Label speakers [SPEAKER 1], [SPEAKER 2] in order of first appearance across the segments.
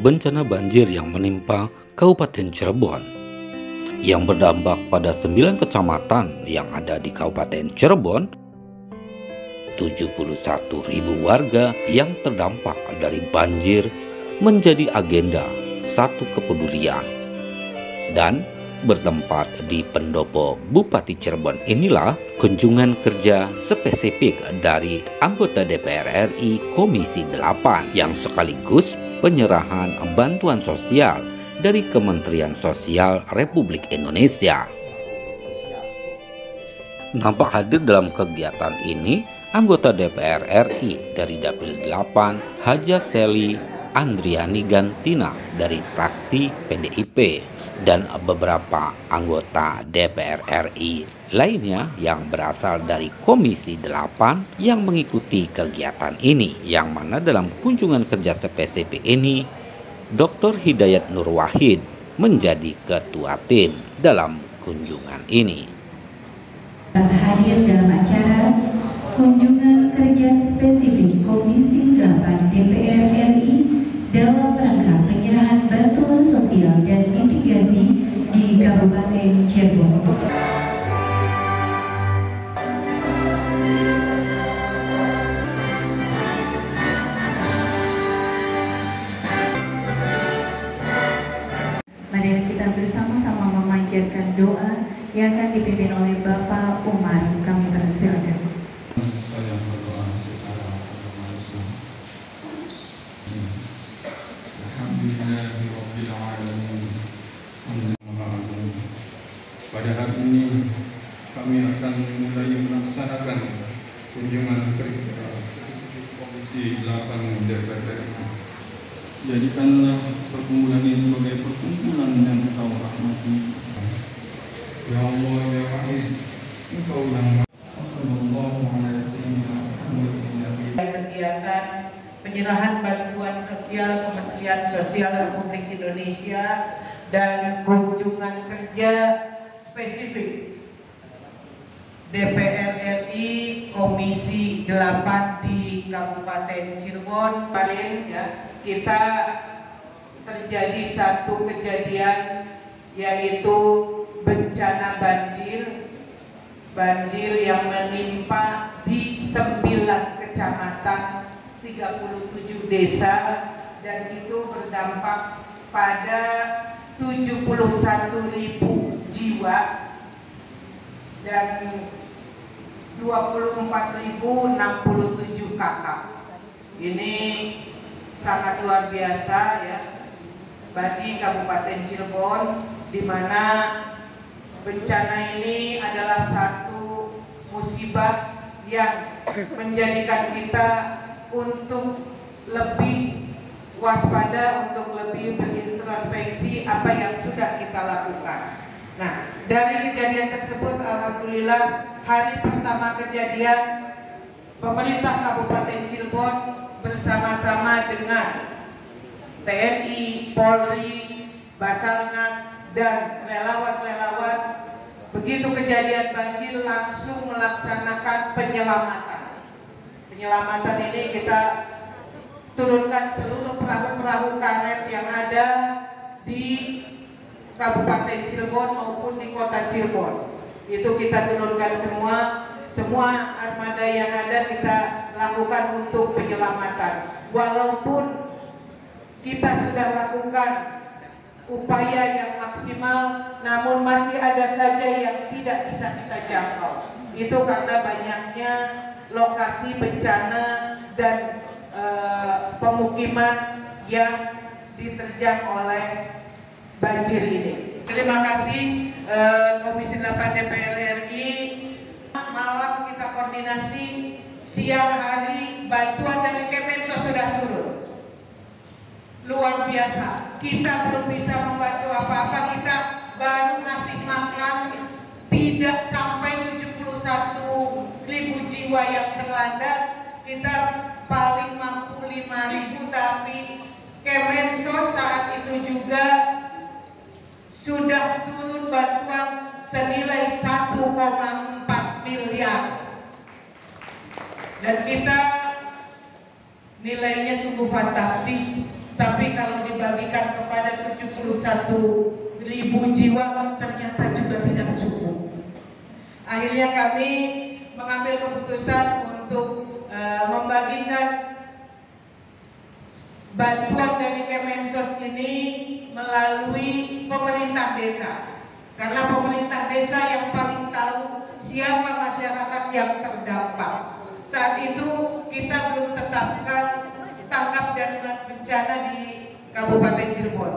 [SPEAKER 1] bencana banjir yang menimpa Kabupaten Cirebon yang berdampak pada 9 kecamatan yang ada di Kabupaten Cirebon. 71.000 warga yang terdampak dari banjir menjadi agenda satu kepedulian. Dan bertempat di pendopo Bupati Cirebon inilah kunjungan kerja spesifik dari anggota DPR RI Komisi 8 yang sekaligus penyerahan bantuan sosial dari Kementerian Sosial Republik Indonesia. Nampak hadir dalam kegiatan ini anggota DPR RI dari Dapil 8 Haja Seli Andriani Gantina dari fraksi PDIP dan beberapa anggota DPR RI lainnya yang berasal dari Komisi 8 yang mengikuti kegiatan ini, yang mana dalam kunjungan kerja spesifik ini Dr. Hidayat Nur Wahid menjadi ketua tim dalam kunjungan ini.
[SPEAKER 2] Hadir dalam acara kunjungan kerja spesifik Komisi 8 DPR RI dalam rangka penyerahan bantuan sosial dan mitigasi di Kabupaten Cirebon. Mari kita bersama-sama memanjatkan doa yang akan dipimpin oleh Bapak Umar. Kami persilakan.
[SPEAKER 3] Saya berdoa secara agama Islam. Alhamdulillahirabbil alamin. Pada hari ini kami akan mulai melaksanakan kunjungan kerja Komisi 8 DPR RI. Jadikanlah perkumpulan ini sebagai perkumpulan yang Engkau rahmati. Ya Allah ya Wahid, Engkau yang
[SPEAKER 4] kegiatan penyerahan bantuan sosial Kementerian Sosial Republik Indonesia dan kunjungan kerja spesifik DPR RI Komisi 8 di Kabupaten Cirebon. Kemarin ya, kita terjadi satu kejadian yaitu bencana banjir yang menimpa di 9 kecamatan, 37 desa, dan itu berdampak pada 71.000 jiwa dan 24.067 kakak. Ini sangat luar biasa ya bagi Kabupaten Cirebon, di mana bencana ini adalah satu musibah yang menjadikan kita untuk lebih waspada, untuk lebih berintrospeksi apa yang sudah kita lakukan. Nah, dari kejadian tersebut, alhamdulillah, hari pertama kejadian, pemerintah Kabupaten Cirebon bersama-sama dengan TNI, Polri, Basarnas, dan relawan-relawan, begitu kejadian banjir langsung melaksanakan penyelamatan. Penyelamatan ini kita turunkan seluruh perahu-perahu karet yang ada di Kabupaten Cirebon maupun di Kota Cirebon. Itu kita turunkan semua armada yang ada kita lakukan untuk penyelamatan. Walaupun kita sudah lakukan upaya yang maksimal, namun masih ada saja yang tidak bisa kita jangkau. Itu karena banyaknya lokasi bencana dan pemukiman yang diterjang oleh banjir ini. Terima kasih Komisi 8 DPR RI. Malam kita koordinasi, siang hari bantuan dari Kemensos sudah turun. Luar biasa, kita belum bisa membantu apa-apa, kita baru ngasih makan tidak sampai 71.000 jiwa yang terlanda. Kita paling mampu 5.000, tapi Kemensos saat itu juga sudah turun bantuan senilai 1,4 miliar. Dan kita nilainya sungguh fantastis tapi kalau dibagikan kepada 71.000 jiwa ternyata juga tidak cukup. Akhirnya kami mengambil keputusan untuk membagikan bantuan dari Kemensos ini melalui pemerintah desa, karena pemerintah desa yang paling tahu siapa masyarakat yang terdampak. Saat itu kita belum tetapkan tanggap darurat bencana di Kabupaten Cirebon.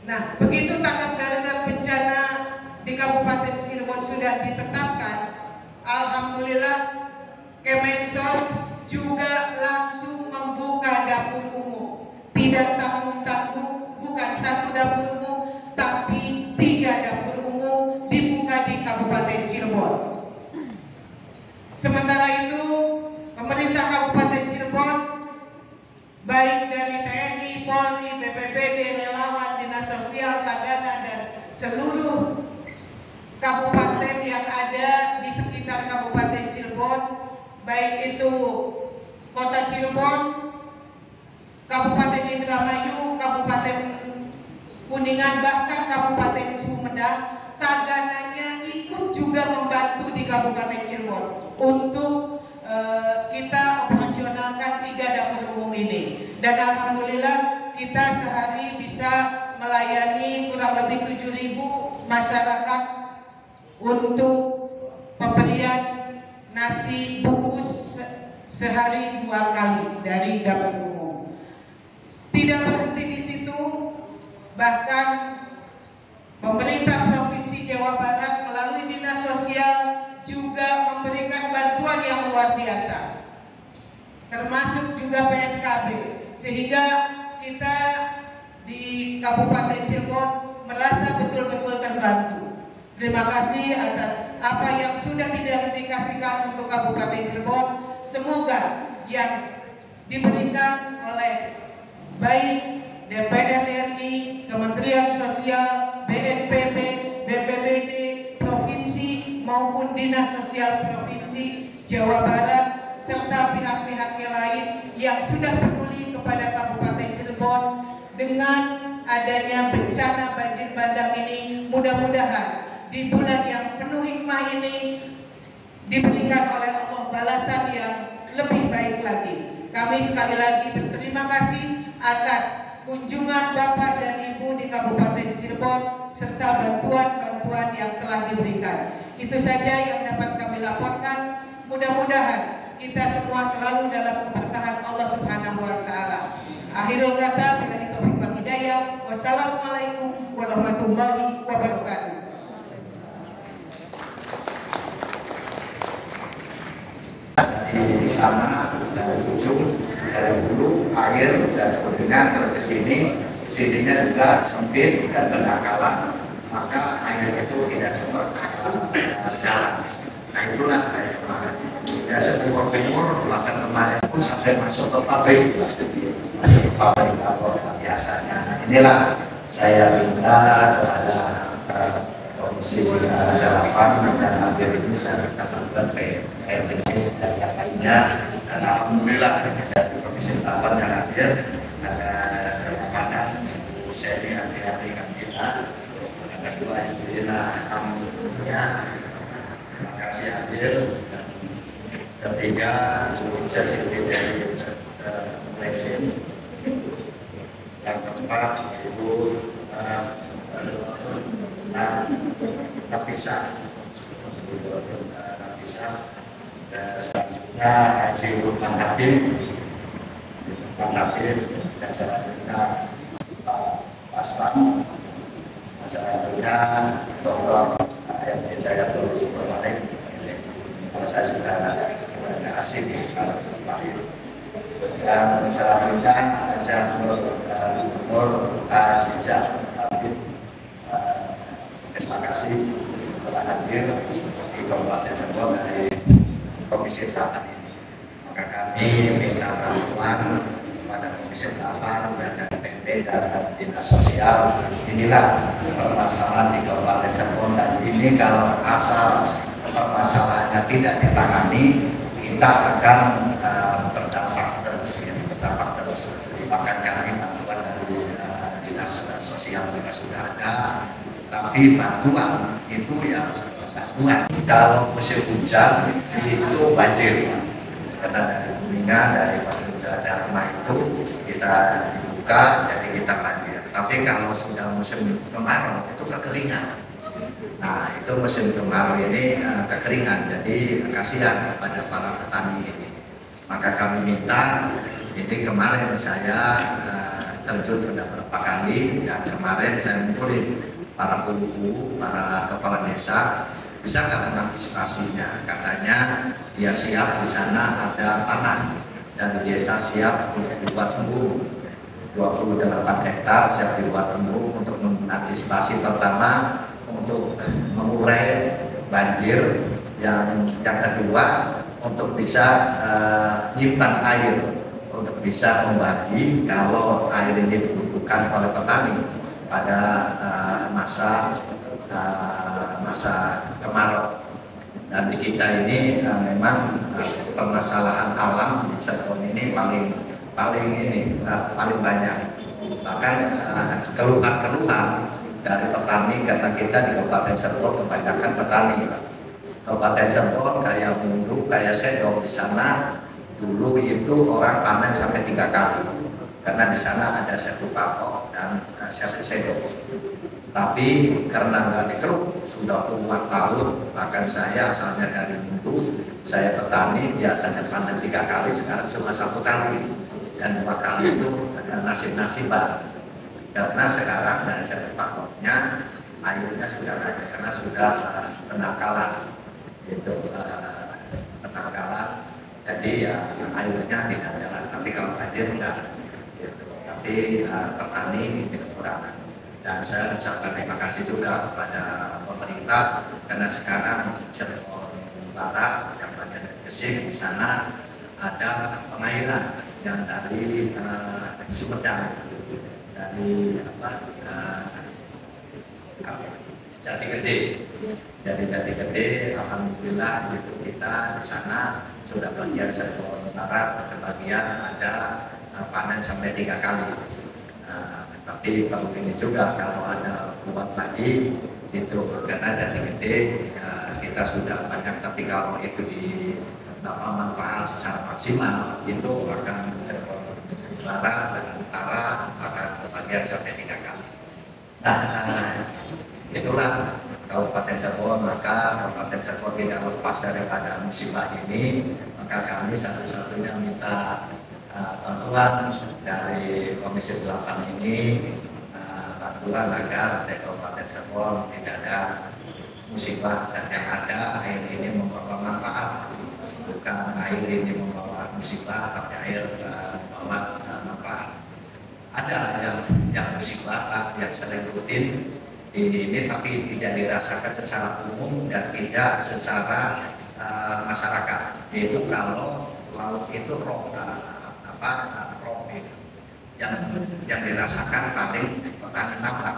[SPEAKER 4] Nah, begitu tanggap darurat bencana di Kabupaten Cirebon sudah ditetapkan, alhamdulillah Kemensos juga langsung membuka dapur umum. Tidak tanggung-tanggung, bukan satu dapur umum, tapi 3 dapur umum dibuka di Kabupaten Cirebon. Sementara itu, pemerintah Kabupaten Cirebon, baik dari TNI, Polri, BPBD, relawan, Dinas Sosial, Tagana, dan seluruh kabupaten yang ada di sekitar Kabupaten Cirebon, baik itu Kota Cirebon, Kabupaten Indramayu, Kabupaten Kuningan, bahkan Kabupaten Sumedang, Tagananya ikut juga membantu di Kabupaten Cirebon untuk kita operasionalkan 3 dapur umum ini. Dan alhamdulillah kita sehari bisa melayani kurang lebih 7.000 masyarakat untuk pemberian nasi bungkus sehari 2 kali dari dapur umum. Tidak berhenti di situ, bahkan pemerintah Provinsi Jawa Barat melalui Dinas Sosial juga memberikan bantuan yang luar biasa, termasuk juga PSKB, sehingga kita di Kabupaten Cirebon merasa betul-betul terbantu. Terima kasih atas apa yang sudah didedikasikan untuk Kabupaten Cirebon. Semoga yang diberikan oleh baik DPR RI, Kementerian Sosial, BNPB, BPBD, Provinsi maupun Dinas Sosial Provinsi Jawa Barat serta pihak-pihak yang lain yang sudah peduli kepada Kabupaten Cirebon dengan adanya bencana banjir bandang ini, mudah-mudahan di bulan yang penuh hikmah ini diberikan oleh Allah balasan yang lebih baik lagi. Kami sekali lagi berterima kasih atas kunjungan Bapak dan Ibu di Kabupaten Cirebon serta bantuan-bantuan yang telah diberikan. Itu saja yang dapat kami laporkan. Mudah-mudahan kita semua selalu dalam keberkahan Allah Subhanahu wa taala. Akhirul kata, billahi taufiq wal hidayah. Wassalamualaikum warahmatullahi wabarakatuh.
[SPEAKER 5] Di sana dari ujung, dari hulu air dan kuningan terus ke sininya juga sempit dan berdangkalan, maka air itu tidak sempat jalan. Nah itulah dari kemarin. Ya seumur bahkan kemarin pun sampai masuk ke pabrik, biasanya. Nah, inilah saya minta kepada Komisi 8 dan hampir itu saya lakukan PLTP dan yang lainnya. Dan alhamdulillah dari Komisi 8 yang hadir ada kanan Ibu Seli Andriani Kamila, yang kedua Ibu Lina Kamilnya, terima kasih hadir. Ketiga Ibu Jasiti dari Leksin, yang keempat Ibu Napisah, dan selanjutnya Haji Lukman Habib, dan selanjutnya Pak Paslam, dan selanjutnya Dr. M. Hidayatul Ibrahim. Kalau saya sudah asing di Pak. Dan selanjutnya Haji Nur Azizah Habib. Terima kasih telah hadir di Kabupaten Cirebon dari Komisi 8 ini. Maka kami minta bantuan kepada Komisi 8 dan DPP dan Dinas Sosial. Inilah permasalahan di Kabupaten Cirebon, dan ini kalau asal permasalahannya tidak ditangani, kita akan terdampak terus. Bahkan kami bantuan sosial juga sudah ada, tapi bantuan itu yang bantuan. Kalau musim hujan itu banjir, karena dari Kuningan, dari Paduda Dharma itu kita dibuka, jadi kita banjir. Tapi kalau sudah musim kemarau itu kekeringan. Nah, itu musim kemarau ini kekeringan, jadi kasihan kepada para petani ini. Maka kami minta, ini kemarin saya terjun sudah beberapa kali, dan kemarin saya ngumpulin para puluh, para kepala desa, bisa nggak mengantisipasinya? Katanya dia siap, di sana ada tanah dari desa siap untuk dibuat embung, 28 hektar siap dibuat embung untuk mengantisipasi pertama untuk mengurai banjir, yang kedua untuk bisa nyimpan air, untuk bisa membagi kalau air ini dibutuhkan oleh petani pada masa kemarau. Dan di kita ini memang permasalahan alam di Cirebon ini paling banyak. Bahkan keluhan-keluhan dari petani, karena kita di Kabupaten Cirebon kebanyakan petani. Kabupaten Cirebon kayak Mundu, kayak Sedok, di sana dulu itu orang panen sampai 3 kali, karena di sana ada satu patok dan satu sedok. Tapi karena nggak dikeruk sudah puluhan tahun, bahkan saya asalnya dari Mundu, saya petani biasanya panen 3 kali, sekarang cuma 1 kali, dan 2 kali itu ada nasib-nasiban. Karena sekarang dari satu patoknya airnya sudah ada, karena sudah penangkalan, itu penangkalan. Jadi ya airnya tidak jalan, tapi kalau banjir enggak gitu. Tapi petani ini kekurangan. Dan saya ucapkan terima kasih juga kepada pemerintah, karena sekarang Cirebon Barat yang bagian Gresik, di sana ada pengairan yang dari Sumedang, dari Jati Gede. Jadi Jati Gede, alhamdulillah itu kita di sana sudah bagian Cirebon Barat, sebagian ada panen sampai 3 kali. Tapi perlu ini juga kalau ada buat lagi itu, karena Jati Gede kita sudah banyak, tapi kalau itu manfaat secara maksimal itu akan Cirebon Barat dan Utara akan bagian sampai 3 kali. Nah, itulah Kabupaten Cirebon. Maka Kabupaten Cirebon tidak lepas daripada musibah ini, maka kami satu-satunya minta bantuan dari Komisi 8 ini, bantuan agar di Kabupaten Cirebon tidak ada musibah, dan yang ada air ini membawa manfaat, bukan air ini membawa musibah, tapi air membawa manfaat. Ada yang musibah yang sering rutin ini, tapi tidak dirasakan secara umum dan tidak secara masyarakat. Yaitu kalau laut itu rob itu yang dirasakan paling petani tambak.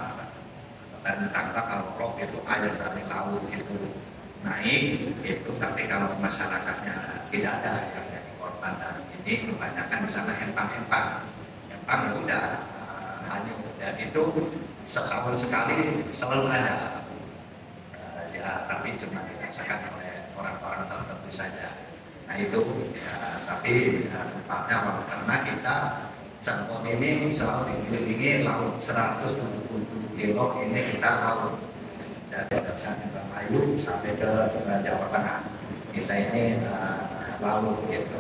[SPEAKER 5] Petani tambak kalau rob itu air dari laut itu naik itu, tapi kalau masyarakatnya tidak ada yang jadi korban dari ini, kebanyakan di sana empang ya udah hanyut, dan itu setahun sekali selalu ada, ya tapi cuma dirasakan oleh orang-orang tertentu saja. Nah itu tapi tempatnya karena kita Cirebon ini selalu dikelilingi laut, 177 kilo ini kita laut, dari dasarnya Banglayu sampai ke Jawa Tengah kita ini laut gitu.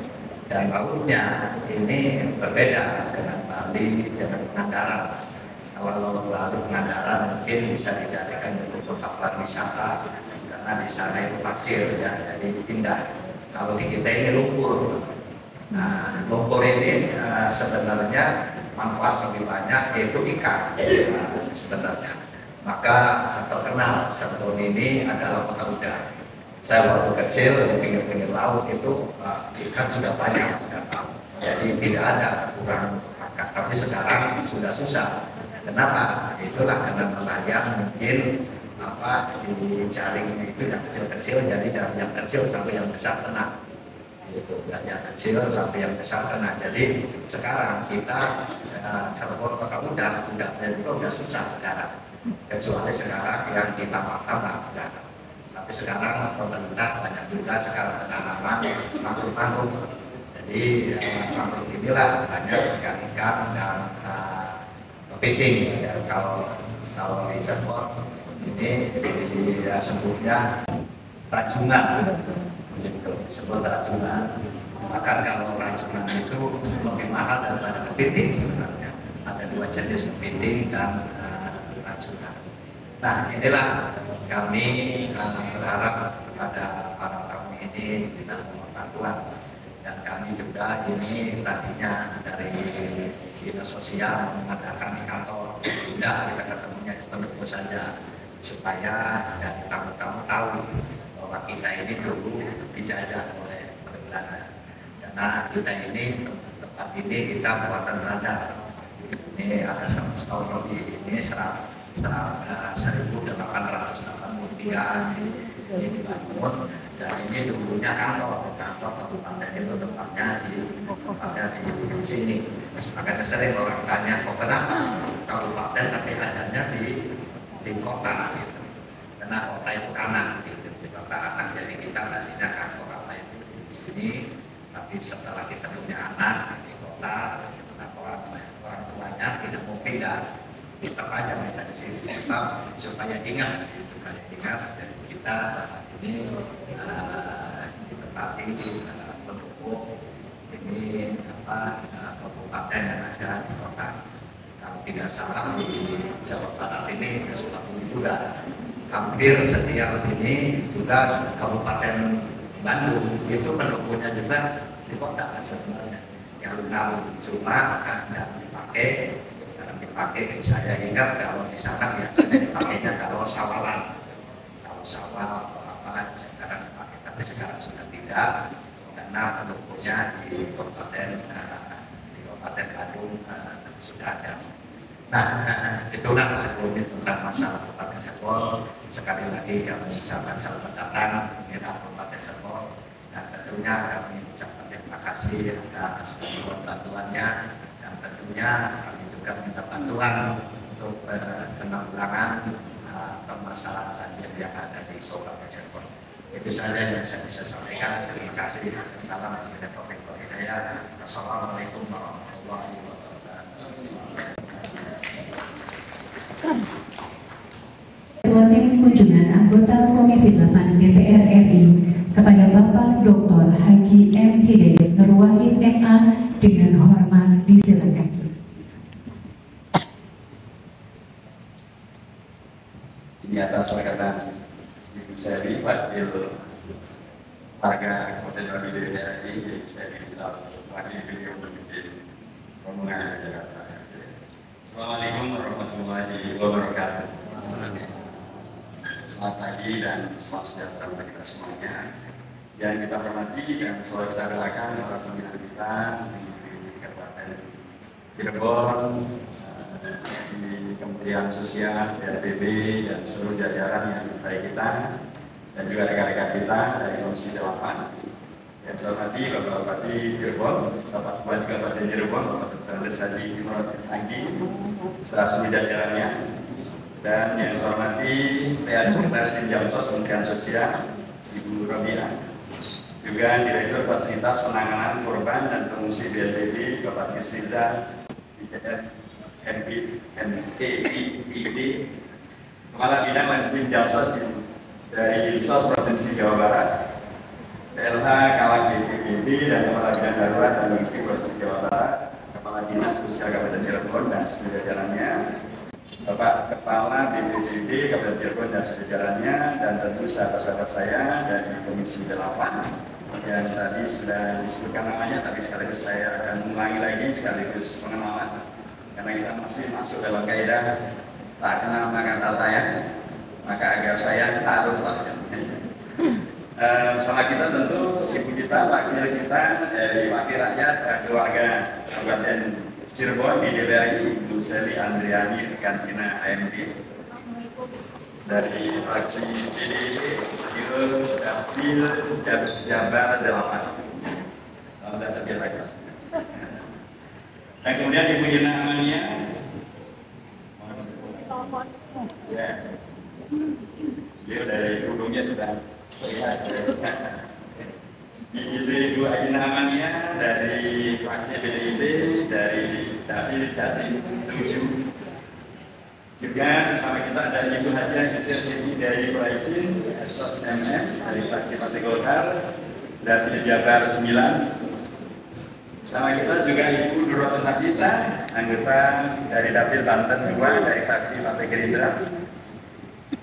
[SPEAKER 5] Dan lautnya ini berbeda dengan Bali, dengan Pangandaran. Kalau Bali Pangandaran mungkin bisa dijadikan untuk tempat wisata, karena di sana itu pasir ya, jadi indah. Kalau di kita ini lumpur. Nah, lumpur ini sebenarnya manfaat lebih banyak, yaitu ikan sebenarnya. Maka terkenal Cirebon ini adalah kota udang. Saya waktu kecil di pinggir-pinggir laut itu ikan sudah banyak, jadi tidak ada kekurangan makan. Tapi sekarang sudah susah. Kenapa? Itulah karena nelayan mungkin di jaring itu yang kecil-kecil, jadi dari yang kecil sampai yang besar kena. Itu dari yang kecil sampai yang besar kena. Jadi sekarang kita Cirebon Kota udahnya juga udah susah sekarang, kecuali sekarang yang ditambah-tambah sekarang. Tapi sekarang pemerintah banyak juga sekarang penanaman mangrove. Jadi mangrove inilah banyak ikan-ikan dan kepiting. Ya, kalau di Cirebon ini sebutnya rajungan, gitu, disebut rajungan. Bahkan kalau rajungan itu lebih mahal daripada kepiting sebenarnya. Ada dua jenis, kepiting dan rajungan. Nah, inilah kami berharap kepada para tamu ini kita mohon bantuan. Dan kami juga ini tadinya dari dinas sosial mengadakan di kantor, tidak kita ketemunya di pendopo saja, supaya dari tamu-tamu tahu bahwa kita ini dulu dijajah oleh Belanda. Karena kita ini, tempat ini kita buatan Belanda. Ini ada 100 tahun lebih, ini 1883 dibangun, dan ini dulunya kantor kabupaten itu tempatnya di sini. Makanya sering orang tanya, kok kenapa kabupaten tapi adanya di kota gitu. Karena kota itu anak gitu, di kota anak, jadi kita tadinya kantor apa itu di sini, tapi setelah kita punya anak di kota, orang tuanya tidak mau pindah, tetap aja minta di sini, tetap supaya ingat, supaya ingat. Dan kita ini ditempati pendukung ini kabupaten yang ada di kota. Kalau tidak salah di Jawa Barat ini Sukabumi juga. Hampir setiap ini juga Kabupaten Bandung itu pendukungnya juga di kota kan sebenarnya. Yang lalu cuma jarang dipakai. Saya ingat kalau di sana biasanya dipakainya kalau sawalan, kalau sawal atau apa sekarang dipakai, tapi sekarang sudah tidak karena pendukungnya di Kabupaten Bandung sudah ada. Nah, itulah sebelumnya tentang masalah Kabupaten Cirebon. Sekali lagi kami ucapkan selamat datang inilah Kabupaten Cirebon, dan tentunya kami ucapkan terima kasih atas bantuannya, dan tentunya kami juga minta bantuan untuk penanggulangan permasalahan banjir yang ada di Kabupaten Cirebon. Itu saja yang saya bisa sampaikan. Terima kasih. Assalamualaikum warahmatullahi wabarakatuh.
[SPEAKER 2] Ketua Tim Kunjungan Anggota Komisi 8 DPR RI kepada Bapak Dr. Haji M. Hidayat Nur Wahid MA dengan hormat disilakan.
[SPEAKER 6] Ini atas perkataan Ibu saya Wakil warga Kabupaten Bandung RI, saya diminta wakil beliau memimpin rombongan Jakarta. Assalamualaikum warahmatullahi wabarakatuh. Selamat pagi dan selamat sejahtera bagi kita semuanya. Yang kita hormati dan selalu kita doakan para pimpinan kita di Kabupaten Cirebon, di Kementerian Sosial, BNPB, dan seluruh jajaran yang mencintai kita, dan juga rekan-rekan kita dari Komisi 8. Yang saya hormati Bapak Bupati Cirebon, Bapak Bupati Kabupaten Cirebon, Bapak Dr. Andes Haji Muhammad Anggi, serta seluruh jajarannya. Dan yang saya hormati PA Sekretaris Tim Jamsos Kementerian Sosial, Ibu Robiah, juga Direktur Fasilitas Penanganan Korban dan Pengungsi BNPB, Bapak Kisriza, ICF, NPID, Kepala Bidang dan Tim Jamsos dari Dinsos Provinsi Jawa Barat, PLH Kalak BPBD dan Kepala Bidang Darurat dan Logistik Provinsi Jawa Barat, Kepala Dinas Sosial Kabupaten Cirebon dan seluruh jajarannya, Bapak Kepala BPBD Kabupaten Cirebon dan seluruh jajarannya, dan tentu sahabat-sahabat saya dari Komisi 8 yang tadi sudah disebutkan namanya, tapi sekaligus saya akan mengulangi lagi sekaligus pengenalan karena kita masih masuk dalam kaidah tak kenal maka tak sayang, maka agar sayang taruh sama kita tentu ibu kita, wakil kita dari wakil rakyat keluarga Kabupaten Cirebon di DPR Ibu Seli Andriani Kantina AMD, dari fraksi PDIP Dapil Jabar 8. Dan kemudian Ibu Ina Amania, ya, beliau dari ujungnya sudah terlihat. Itu Ibu Ina Amania dari fraksi PDIP dari Dapil Jatim 7. Juga bersama kita ada Ibu Haja Siti dari Praisin, Sos MM dari fraksi Partai Golkar, dan Jabar 9. Sama kita juga Ibu Nurul Nafisa, anggota dari Dapil Banten 2 dari fraksi Partai Gerindra.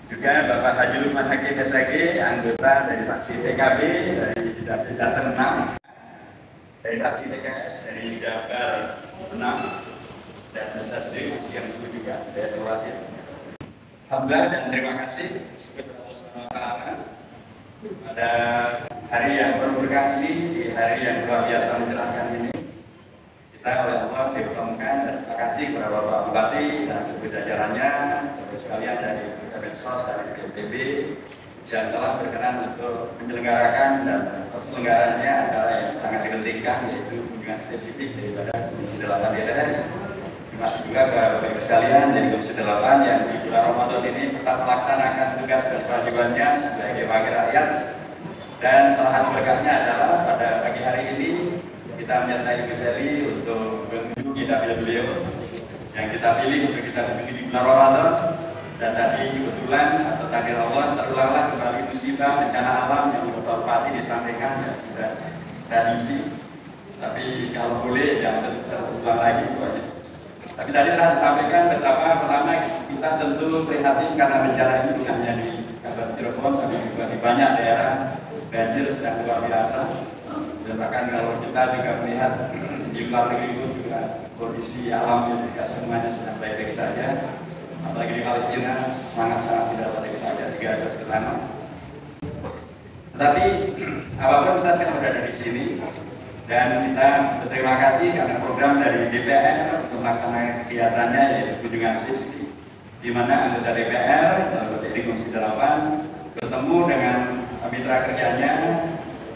[SPEAKER 6] Juga Bapak Haji Lukman Hakim SAG, anggota dari fraksi PKB dari Dapil Banten 6, dari fraksi PKS dari Jabar 6. Dan saya sendiri masih yang itu juga dari Terwakil. Alhamdulillah dan terima kasih pada hari yang berberkah ini, di hari yang luar biasa mencerahkan ini, kita oleh Allah dipertemukan dan terima kasih kepada Bapak Bupati dan seluruh jajarannya, terus sekalian dari Kemensos, dari BNPB, yang telah berkenan untuk menyelenggarakan dan terselenggaranya acara yang sangat dipentingkan, yaitu kunjungan spesifik daripada Komisi 8 DPR. Terima kasih juga kepada Bapak Ibu sekalian dari Komisi 8 yang di bulan Ramadan ini tetap melaksanakan tugas dan kewajibannya sebagai wakil rakyat. Dan salah satu berkahnya adalah pada pagi hari ini kita menyertai Ibu Seli untuk mengunjungi dapil beliau yang kita pilih untuk kita kunjungi di bulan Ramadan. Dan tadi kebetulan atau takdir Allah terulanglah kembali musibah bencana alam yang Bapak Bupati disampaikan ya sudah tradisi. Tapi kalau boleh jangan terulang lagi pokoknya. Tapi tadi telah disampaikan betapa pertama kita tentu prihatin karena bencana ini bukan hanya di Kabupaten Cirebon, tapi juga di banyak daerah banjir sedang luar biasa. Dan bahkan kalau kita juga melihat di luar negeri itu juga kondisi alamnya tidak semuanya sedang baik-baik saja. Apalagi di Palestina sangat-sangat tidak baik saja di Gaza terutama. Tetapi apapun kita sekarang berada di sini. Dan kita berterima kasih karena program dari DPR untuk melaksanakan kegiatannya yaitu kunjungan spesifik, di mana anggota DPR anggota di Komisi 8 bertemu dengan mitra kerjanya,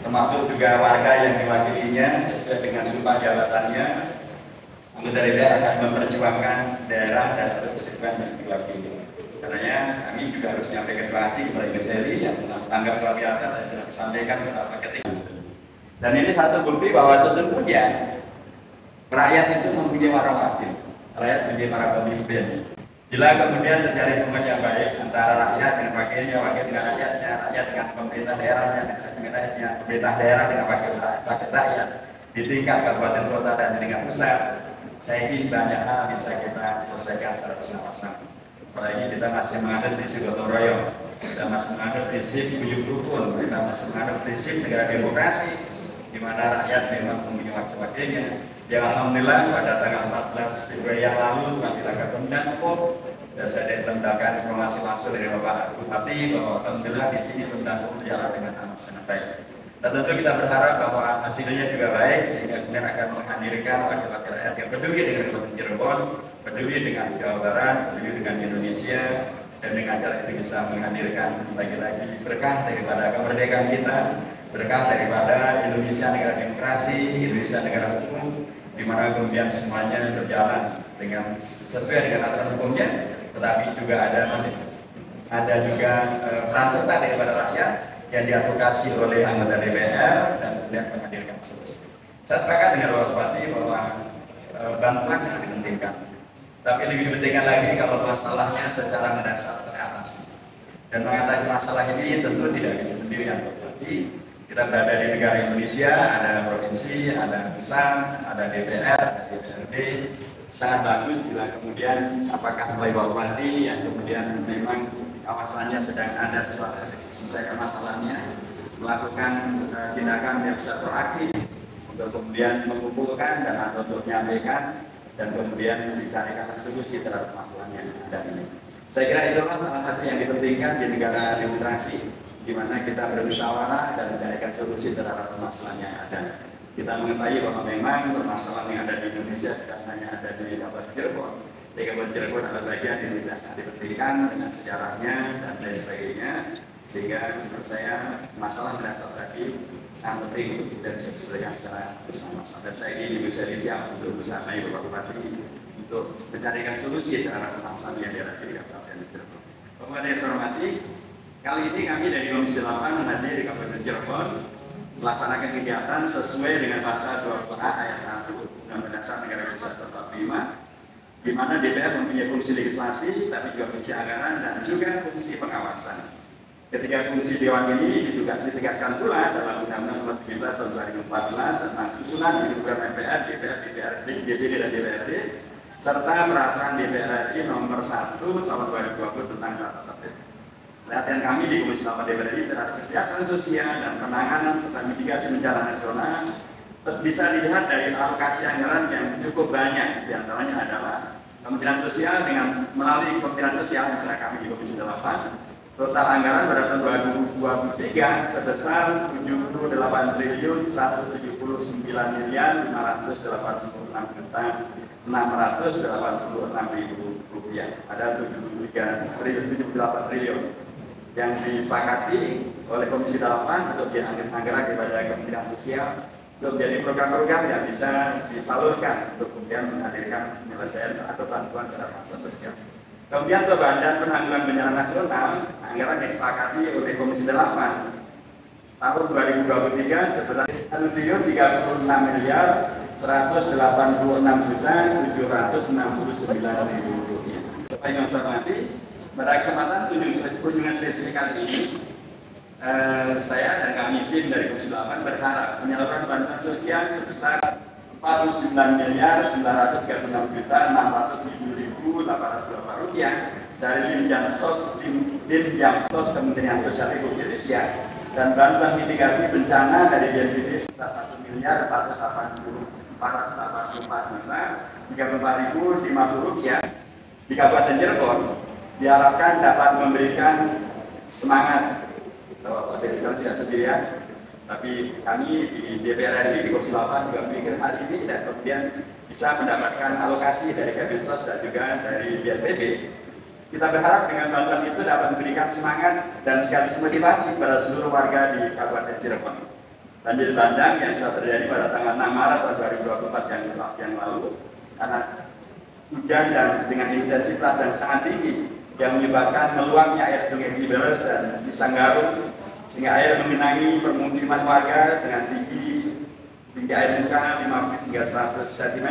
[SPEAKER 6] termasuk juga warga yang diwakilinya sesuai dengan sumpah jabatannya. Anggota DPR akan memperjuangkan daerah dan konstituen yang diwakili. Karena kami juga harus menyampaikan terima kasih kepada Ibu Seli yang tanggap luar biasa dan telah disampaikan betapa ketika. Dan ini satu bukti bahwa sesungguhnya rakyat itu mempunyai para wakil, rakyat mempunyai para pemimpin. Bila kemudian terjadi hubungan yang baik antara rakyat dengan wakilnya, wakil dengan rakyatnya, rakyat dengan pemerintah daerahnya, dengan rakyatnya, pemerintah daerah dengan wakil rakyat di tingkat kabupaten kota dan di tingkat pusat, saya yakin banyak hal bisa kita selesaikan secara bersama-sama. Apalagi kita masih menganut prinsip gotong royong, kita masih menganut prinsip ujung rukun, kita masih menganut prinsip negara demokrasi, di mana rakyat memang mempunyai wakil-wakilnya. Yang alhamdulillah pada tanggal 14 Februari yang lalu kami lakukan pemilihan umum dan saya mendapatkan informasi langsung dari Bapak Bupati bahwa alhamdulillah di sini pemilihan umum berjalan dengan amat sangat baik. Dan tentu kita berharap bahwa hasilnya juga baik sehingga kemudian akan menghadirkan wakil-wakil rakyat yang peduli dengan Kabupaten Cirebon, peduli dengan Jawa Barat, peduli dengan Indonesia, dan dengan cara itu bisa menghadirkan lagi-lagi berkah daripada kemerdekaan kita, berkah daripada Indonesia negara demokrasi, Indonesia negara hukum, di mana kemudian semuanya berjalan dengan sesuai dengan aturan hukumnya, tetapi juga ada juga peran serta daripada rakyat yang diadvokasi oleh anggota DPR dan kemudian menghadirkan solusi. Saya sepakat dengan Bapak Bupati bahwa bantuan sangat dipentingkan, tapi lebih dipentingkan lagi kalau masalahnya secara mendasar teratasi. Dan mengatasi masalah ini tentu tidak bisa sendirian, Bapak Bupati. Kita berada di negara Indonesia, ada provinsi, ada pusat, ada DPR, ada DPRD. Sangat bagus bila kemudian apakah mulai Bapak Bupati yang kemudian memang kawasannya sedang ada sesuatu yang diselesaikan masalahnya, melakukan tindakan yang bisa proaktif untuk kemudian mengumpulkan dan atau untuk menyampaikan dan kemudian dicarikan solusi terhadap masalahnya ada ini. Saya kira itu salah satu yang dipentingkan di negara demokrasi, di mana kita bermusyawarah dan mencarikan solusi terhadap permasalahan yang ada. Kita mengetahui bahwa memang permasalahan yang ada di Indonesia tidak hanya ada di Kabupaten Cirebon. Di Kabupaten Cirebon adalah bagian di Indonesia sangat dipentingkan dengan sejarahnya dan lain sebagainya. Sehingga menurut saya masalah mendasar tadi sangat penting dan bisa diselesaikan secara bersama-sama. Dan saya ingin Ibu Seli siap untuk bersama Ibu Bapak Bupati untuk mencarikan solusi terhadap masalah yang dihadapi di Kabupaten Cirebon. Bapak yang saya hormati, kali ini kami dari Komisi 8 hadir di Kabupaten Cirebon melaksanakan kegiatan sesuai dengan pasal 20A ayat 1 Undang-Undang Dasar Negara Kesatuan Republik Indonesia, di mana DPR mempunyai fungsi legislasi, tapi juga fungsi anggaran dan juga fungsi pengawasan. Ketiga fungsi Dewan ini ditegaskan pula dalam Undang-Undang Nomor 17 Tahun 2014 tentang susunan program MPR, DPR, DPRD, DPD dan DPRD, serta peraturan DPR RI Nomor 1 Tahun 2020 tentang tata tertib. Perhatian kami di Komisi 8 DPR RI terhadap kesejahteraan sosial dan penanganan serta mitigasi bencana nasional bisa dilihat dari alokasi anggaran yang cukup banyak. Di antaranya adalah Kementerian Sosial dengan melalui Kementerian Sosial mitra kami di Komisi 8. Total anggaran pada tahun 2023 sebesar 78.586.686.000 rupiah. Ada 78 triliun yang disepakati oleh Komisi 8 untuk dianggarkan kepada Kementerian Sosial untuk menjadi program-program yang bisa disalurkan untuk kemudian menghadirkan penyelesaian atau bantuan terhadap masalah sosial. Kemudian untuk Badan Penanggulangan Bencana Nasional, anggaran yang disepakati oleh Komisi 8 tahun 2023 sebesar Rp1.036.186.769.000. Bapak yang saya hormati, pada kesempatan kunjungan spesifik kali ini, saya dan kami tim dari Komisi 8 berharap penyaluran bantuan sosial sebesar Rp49.936.607.800 dari Dim Kementerian Sosial Republik Indonesia dan bantuan mitigasi bencana dari BNPB sebesar Rp1.484.034.050 di Kabupaten Cirebon diharapkan dapat memberikan semangat. Bapak sekalian tidak sendirian, tapi kami di DPR RI di Komisi 8 juga memikir hal ini dan kemudian bisa mendapatkan alokasi dari Kemensos dan juga dari BNPB. Kita berharap dengan bantuan itu dapat memberikan semangat dan sekaligus motivasi pada seluruh warga di Kabupaten Cirebon. Banjir bandang yang sudah terjadi pada tanggal 6 Maret tahun 2024 yang lalu karena hujan dan dengan intensitas yang sangat tinggi yang menyebabkan meluapnya air Sungai Ciberes dan Cisanggarung sehingga air mengenangi permukiman warga dengan tinggi air muka 50 hingga 100 cm.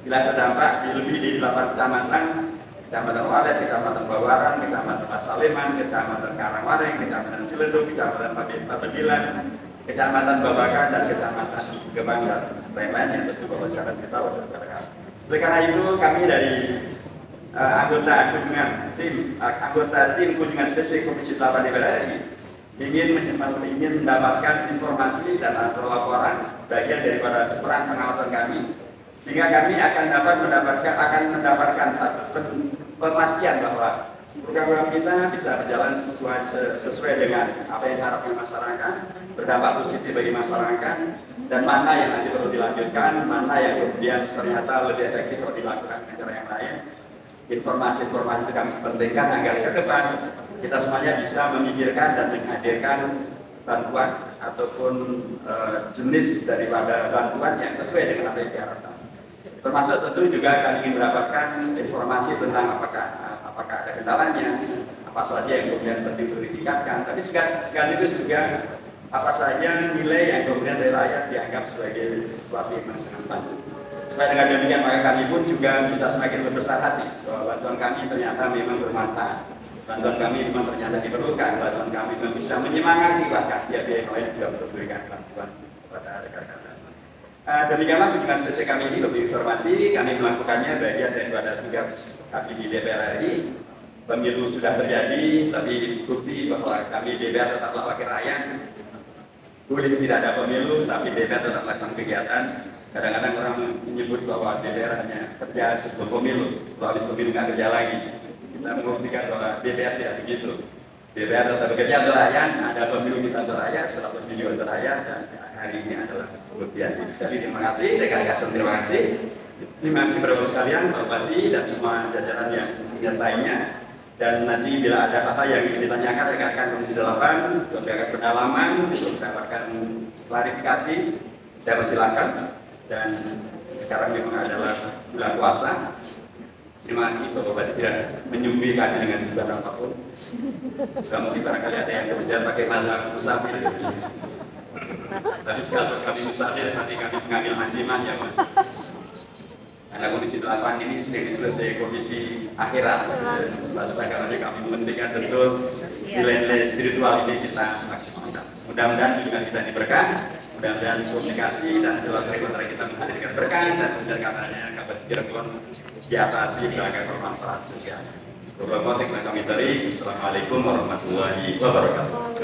[SPEAKER 6] Bila terdampak di lebih di 8 kecamatan, Kecamatan Walet, Kecamatan Bawaran, Kecamatan Pasaleman, Kecamatan Karangwareng, Kecamatan Ciledug, Kecamatan Pabedilan, Kecamatan Babakan dan Kecamatan Gebang dan lain-lain yang tentu Bapak Camat kita wawancara. Oleh karena itu kami dari anggota tim kunjungan spesifik Komisi 8 DPR RI ingin mendapatkan informasi dan atau laporan bagian daripada peran pengawasan kami sehingga kami akan mendapatkan satu pemastian bahwa program-program kita bisa berjalan sesuai dengan apa yang diharapkan masyarakat, berdampak positif bagi masyarakat, dan mana yang nanti perlu dilanjutkan, mana yang kemudian ternyata lebih efektif kalau dilakukan dengan cara yang lain. Informasi-informasi itu kami pentingkan agar ke depan kita semuanya bisa memikirkan dan menghadirkan bantuan ataupun jenis daripada bantuan yang sesuai dengan apa yang diharapkan. Termasuk tentu juga kami ingin mendapatkan informasi tentang apakah ada kendalanya, apa saja yang kemudian perlu ditingkatkan, tapi sekaligus juga apa saja nilai yang kemudian dari rakyat dianggap sebagai sesuatu yang sangat penting. Supaya dengan demikian maka kami pun juga bisa semakin berbesar hati bahwa bantuan kami ternyata memang bermanfaat, bantuan kami memang ternyata diperlukan, bantuan kami memang bisa menyemangati bahkan pihak yang lain juga memberikan bantuan kepada rekan-rekan. Demikianlah kunjungan spesial kami ini, lebih dihormati, kami melakukannya bagian daripada tugas kami di DPR RI. Pemilu sudah terjadi, tapi bukti bahwa kami DPR tetaplah wakil rakyat. Boleh tidak ada pemilu, tapi DPR tetap melaksanakan kegiatan. Kadang-kadang orang menyebut bahwa DPR hanya kerja sebelum pemilu, kalau habis pemilu nggak kerja lagi. Kita membuktikan bahwa DPR tidak begitu. DPR tetap bekerja untuk rakyat, ada pemilu kita untuk rakyat, setelah pemilu untuk rakyat, dan hari ini adalah kemudian jadi terima kasih, rekan-rekan terima kasih. Terima kasih kepada Bapak sekalian, Pak Bupati dan semua jajaran yang menyertainya. Dan nanti bila ada hal yang ingin ditanyakan rekan-rekan Komisi 8, untuk pendalaman, untuk mendapatkan klarifikasi, saya persilakan. Dan sekarang memang adalah bulan puasa. Terima kasih Bapak tidak menyuguhi kami dengan sebutan apapun. Selama ini barangkali ada yang kemudian pakai mazhab musafir. Tapi sekarang kami musafir, nanti kami mengambil hajiman ya Pak. Karena komisi 8 ini sering disebut sebagai komisi akhirat. Lalu bagaimana kami mementingkan betul nilai-nilai spiritual ini kita maksimalkan. Mudah-mudahan juga kita diberkah. Mudah-mudahan komunikasi dan silaturahmi antara kita menghadirkan berkah dan benar katanya kabar Cirebon diatasi berbagai permasalahan sosial. Assalamualaikum warahmatullahi wabarakatuh.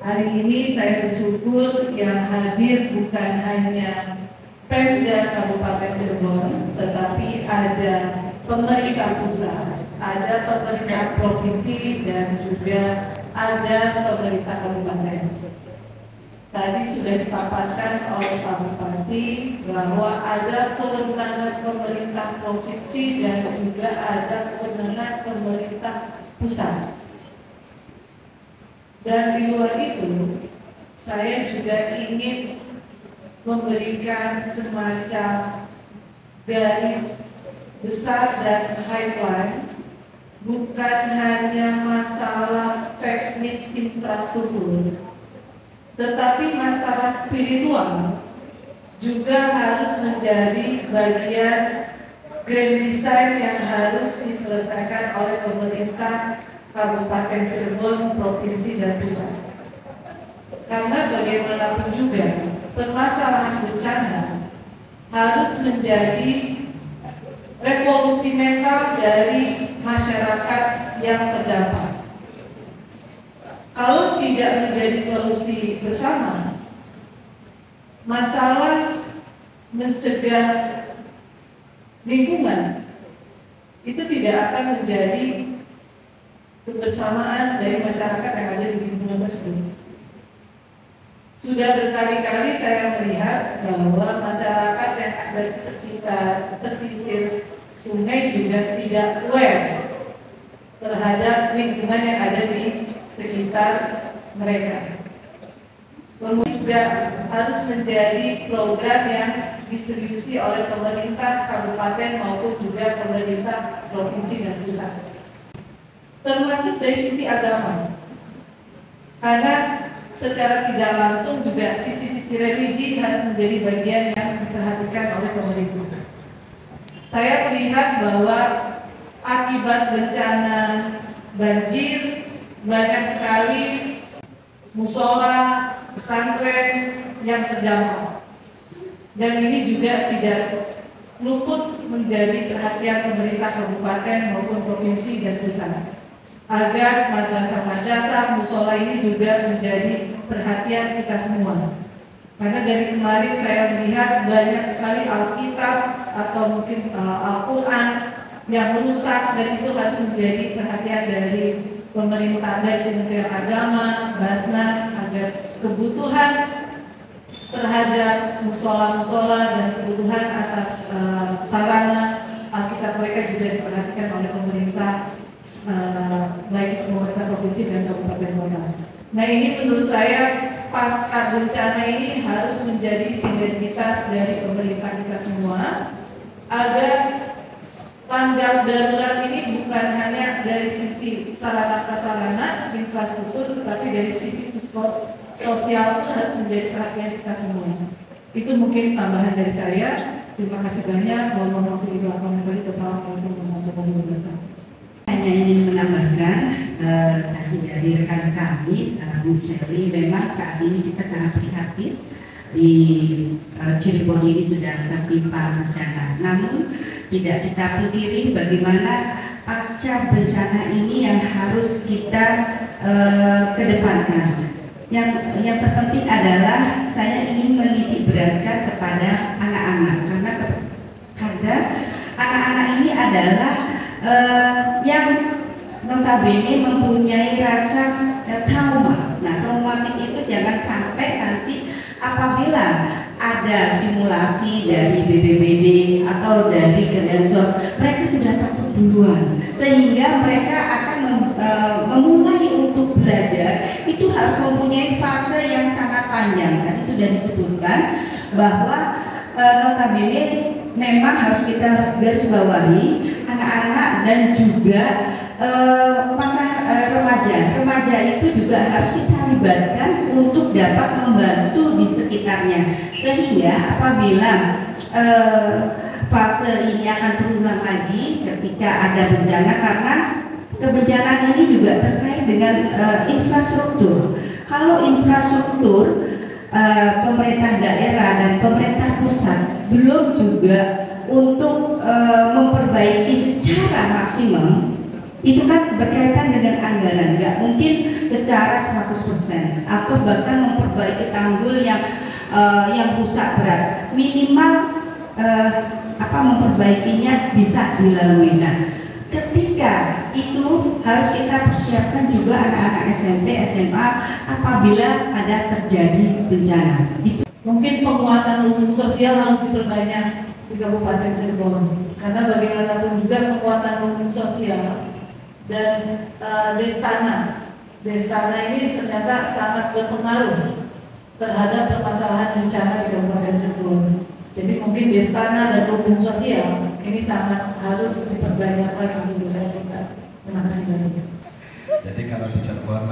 [SPEAKER 7] Hari ini saya bersyukur yang hadir bukan hanya Pemda Kabupaten Cirebon, tetapi ada pemerintah pusat, ada pemerintah provinsi, dan juga ada pemerintah kabupaten. Tadi sudah dipaparkan oleh Pak Bupati bahwa ada kewenangan pemerintah provinsi dan juga ada kewenangan pemerintah pusat. Dan di luar itu, saya juga ingin memberikan semacam garis besar dan highlight, bukan hanya masalah teknis infrastruktur, tetapi masalah spiritual juga harus menjadi bagian grand design yang harus diselesaikan oleh pemerintah Kabupaten Cirebon, provinsi dan pusat. Karena bagaimanapun juga permasalahan bencana harus menjadi revolusi mental dari masyarakat yang terdampak. Kalau tidak menjadi solusi bersama, masalah mencegah lingkungan itu tidak akan menjadi kebersamaan dari masyarakat yang ada di lingkungan tersebut. Sudah berkali-kali saya melihat bahwa masyarakat yang ada di sekitar pesisir sungai juga tidak aware terhadap lingkungan yang ada di sekitar mereka. Kemudian juga harus menjadi program yang diseriusi oleh pemerintah kabupaten maupun juga pemerintah provinsi dan pusat. Termasuk dari sisi agama. Karena secara tidak langsung juga sisi-sisi religi harus menjadi bagian yang diperhatikan oleh pemerintah. Saya melihat bahwa akibat bencana banjir banyak sekali musola, pesantren yang terdampak. Dan ini juga tidak luput menjadi perhatian pemerintah kabupaten maupun provinsi dan pusat. Agar madrasah-madrasah, musola ini juga menjadi perhatian kita semua. Karena dari kemarin saya melihat banyak sekali Alkitab atau mungkin Al-Quran yang rusak, dan itu harus menjadi perhatian dari pemerintah, dari Kementerian Agama, Basnas, agar kebutuhan terhadap musola-musola dan kebutuhan atas sarana Alkitab mereka juga diperhatikan oleh pemerintah, baik pemerintah provinsi dan kabupaten kota. Nah, ini menurut saya pasca bencana ini harus menjadi sinergitas dari pemerintah kita semua, agar tanggap darurat ini bukan hanya dari sisi sarana-prasarana infrastruktur, tetapi dari sisi sosial pun harus menjadi perhatian kita semua. Itu mungkin tambahan dari saya. Terima kasih banyak. Mohon maaf bila kami Wassalamualaikum warahmatullahi wabarakatuh.
[SPEAKER 8] Hanya ingin menambahkan dari rekan kami, Bu Seli, memang saat ini kita sangat prihatin di Cirebon ini sedang tertimpa bencana. Namun tidak kita pungkiri bagaimana pasca bencana ini yang harus kita kedepankan. Yang terpenting adalah saya ingin menitik beratkan kepada anak-anak, karena anak-anak ini adalah yang notabene mempunyai rasa trauma. Nah, traumatik itu jangan sampai nanti apabila ada simulasi dari BPBD atau dari Kemensos, mereka sudah takut duluan, sehingga mereka akan memulai untuk belajar itu harus mempunyai fase yang sangat panjang. Tadi sudah disebutkan bahwa notabene memang harus kita garis bawahi anak-anak dan juga masa remaja itu juga harus kita libatkan untuk dapat membantu di sekitarnya, sehingga apabila fase ini akan terulang lagi ketika ada bencana, karena kebencanaan ini juga terkait dengan infrastruktur. Kalau infrastruktur pemerintah daerah dan pemerintah pusat belum juga untuk memperbaiki secara maksimum, itu kan berkaitan dengan anggaran, nggak mungkin secara 100% atau bahkan memperbaiki tanggul yang rusak berat, minimal memperbaikinya bisa dilalui. Nah, ketika itu harus kita persiapkan juga anak-anak SMP, SMA apabila ada terjadi bencana. Itu
[SPEAKER 7] mungkin penguatan umum sosial harus diperbanyak di Kabupaten Cirebon, karena bagaimanapun juga penguatan umum sosial dan Destana ini ternyata sangat berpengaruh terhadap permasalahan bencana di Kabupaten Cirebon. Jadi mungkin Destana dan umum sosial ini sangat harus diperbanyak lagi di wilayah kita. Terima kasih banyak.
[SPEAKER 3] Jadi kalau di Cirebon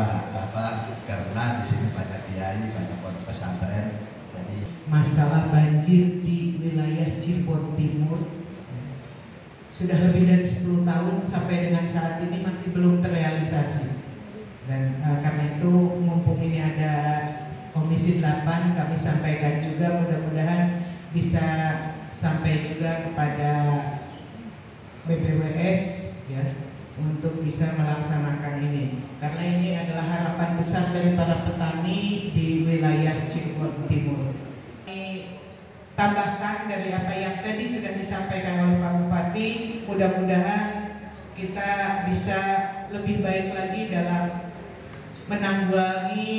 [SPEAKER 3] karena di sini banyak kiai, banyak pondok pesantren, jadi
[SPEAKER 9] masalah banjir di wilayah Cirebon Timur sudah lebih dari 10 tahun sampai dengan saat ini masih belum terrealisasi. Dan karena itu mumpung ini ada Komisi 8, kami sampaikan juga, mudah-mudahan bisa sampai juga kepada BPWS ya, untuk bisa melaksanakan ini, karena ini adalah harapan besar dari para petani di wilayah Cirebon Timur. Tambahkan dari apa yang tadi sudah disampaikan oleh Pak Bupati, mudah-mudahan kita bisa lebih baik lagi dalam menanggulangi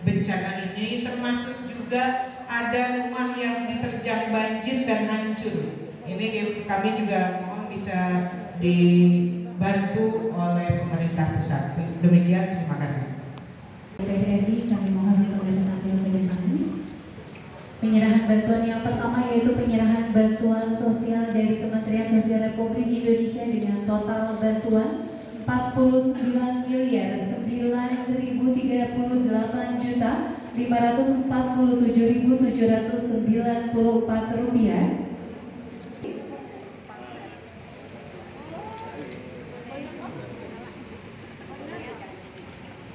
[SPEAKER 9] bencana ini, termasuk juga ada rumah yang diterjang banjir dan hancur. Ini kami juga mohon bisa dibantu oleh pemerintah pusat. Demikian, terima kasih.
[SPEAKER 2] DPRD kami mohon untuk tampil ke depan. Penyerahan bantuan yang pertama yaitu penyerahan bantuan sosial dari Kementerian Sosial Republik Indonesia dengan total bantuan 49.938.547.794 rupiah.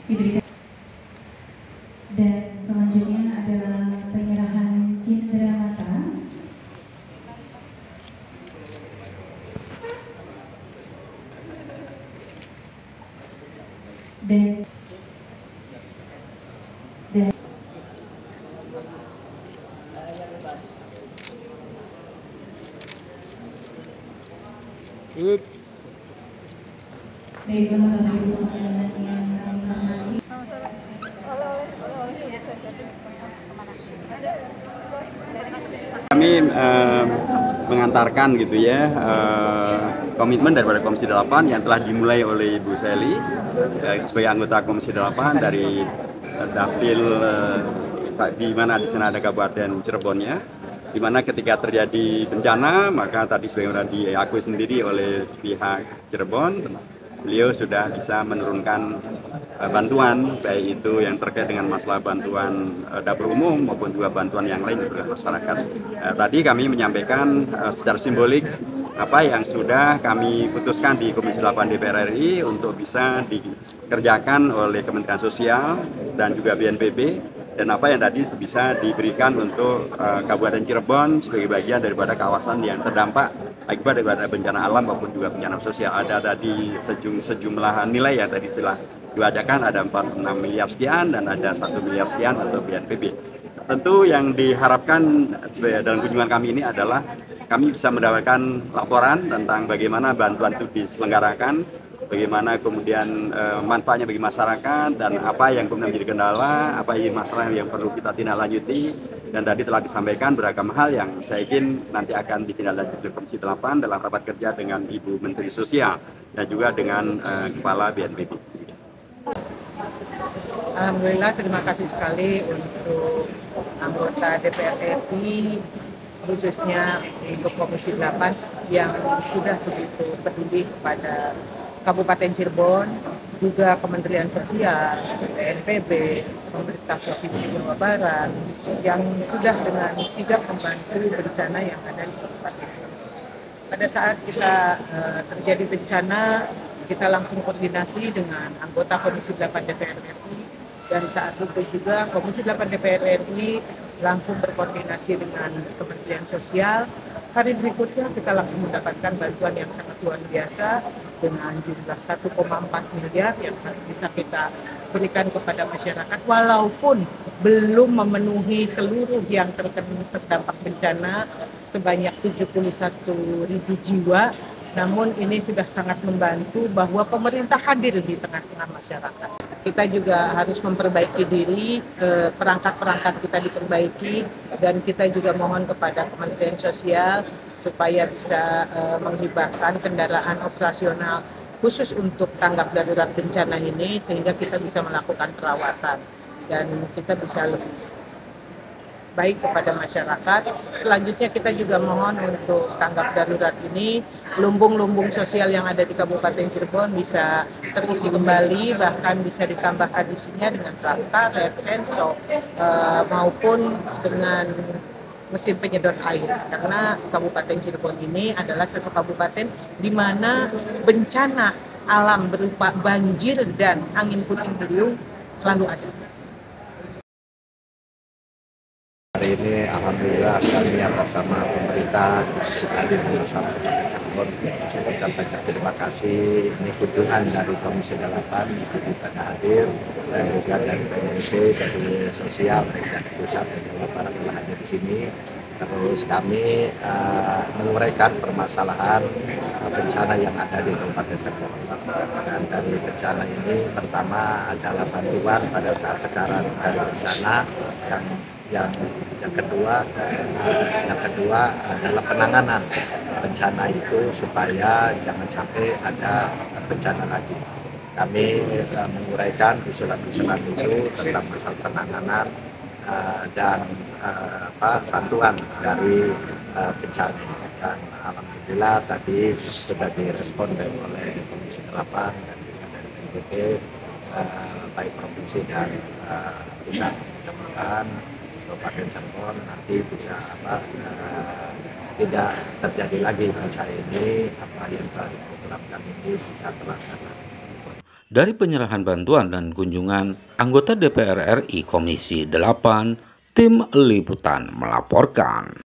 [SPEAKER 2] Diberikan. Dan selanjutnya adalah penyerahan cindera mata dan baiklah Bapak Ibu teman-teman yang kami hormati.
[SPEAKER 6] Kami mengantarkan gitu ya komitmen daripada Komisi 8 yang telah dimulai oleh Ibu Seli sebagai anggota Komisi 8 dari Dapil di mana di sana ada Kabupaten Cirebonnya, di mana ketika terjadi bencana maka tadi sebagaimana diakui sendiri oleh pihak Cirebon, beliau sudah bisa menurunkan bantuan, baik itu yang terkait dengan masalah bantuan dapur umum maupun juga bantuan yang lain kepada masyarakat. Tadi kami menyampaikan secara simbolik apa yang sudah kami putuskan di Komisi 8 DPR RI untuk bisa dikerjakan oleh Kementerian Sosial dan juga BNPB, dan apa yang tadi bisa diberikan untuk Kabupaten Cirebon sebagai bagian daripada kawasan yang terdampak akibat daripada bencana alam maupun juga bencana sosial. Ada tadi sejumlah nilai yang tadi setelah dibacakan, ada 46 miliar sekian dan ada 1 miliar sekian untuk BNPB. Tentu yang diharapkan dalam kunjungan kami ini adalah kami bisa mendapatkan laporan tentang bagaimana bantuan itu diselenggarakan, bagaimana kemudian manfaatnya bagi masyarakat, dan apa yang kemudian menjadi kendala, apa yang masalah yang perlu kita tindak lanjuti, Dan tadi telah disampaikan beragam hal yang saya yakin nanti akan ditindaklanjuti oleh Komisi 8 dalam rapat kerja dengan Ibu Menteri Sosial dan juga dengan Kepala BNPB.
[SPEAKER 10] Alhamdulillah, terima kasih sekali untuk anggota DPR RI, khususnya untuk Komisi 8 yang sudah begitu peduli kepada Kabupaten Cirebon, juga Kementerian Sosial, BNPB, pemerintah Provinsi Jawa Barat yang sudah dengan sigap membantu bencana yang ada di Kabupaten Cirebon. Pada saat kita terjadi bencana, kita langsung koordinasi dengan anggota Komisi 8 DPR RI, dan saat itu juga Komisi 8 DPR RI langsung berkoordinasi dengan Kementerian Sosial. Hari berikutnya kita langsung mendapatkan bantuan yang sangat luar biasa dengan jumlah 1,4 miliar yang bisa kita berikan kepada masyarakat, walaupun belum memenuhi seluruh yang terdampak bencana sebanyak 71.000 jiwa. Namun ini sudah sangat membantu bahwa pemerintah hadir di tengah-tengah masyarakat. Kita juga harus memperbaiki diri, perangkat-perangkat kita diperbaiki, dan kita juga mohon kepada Kementerian Sosial supaya bisa menghibahkan kendaraan operasional khusus untuk tanggap darurat bencana ini, sehingga kita bisa melakukan perawatan dan kita bisa lebih baik kepada masyarakat. Selanjutnya kita juga mohon untuk tanggap darurat ini, lumbung-lumbung sosial yang ada di Kabupaten Cirebon bisa terisi kembali, bahkan bisa ditambahkan isinya dengan tractor, sensor, maupun dengan mesin penyedot air. Karena Kabupaten Cirebon ini adalah satu kabupaten di mana bencana alam berupa banjir dan angin puting beliung selalu ada.
[SPEAKER 3] Hari ini alhamdulillah kami atas nama pemerintah hadir bersama Kabupaten Cirebon. Saya ucapkan terima kasih. Ini kunjungan dari Komisi 8 yang pada hadir, dan juga dari BNPB, dari Sosial, dari pusat, dan Jawa Barat telah hadir di sini. Terus kami menguraikan permasalahan bencana yang ada di Kabupaten Cirebon. Dan dari bencana ini pertama adalah bantuan pada saat sekarang dari bencana, yang kedua adalah penanganan bencana itu supaya jangan sampai ada bencana lagi. Kami menguraikan usulan-usulan itu tentang masalah penanganan dan bantuan dari bencana ini. Dan alhamdulillah tadi sudah direspon oleh Komisi 8 dan juga dari BNPB, baik provinsi dan pusat. Mudah-mudahan Kabupaten Cirebon nanti bisa tidak terjadi lagi bencana ini, apa yang telah diprogramkan ini bisa terlaksana.
[SPEAKER 1] Dari penyerahan bantuan dan kunjungan anggota DPR RI Komisi 8, tim liputan melaporkan.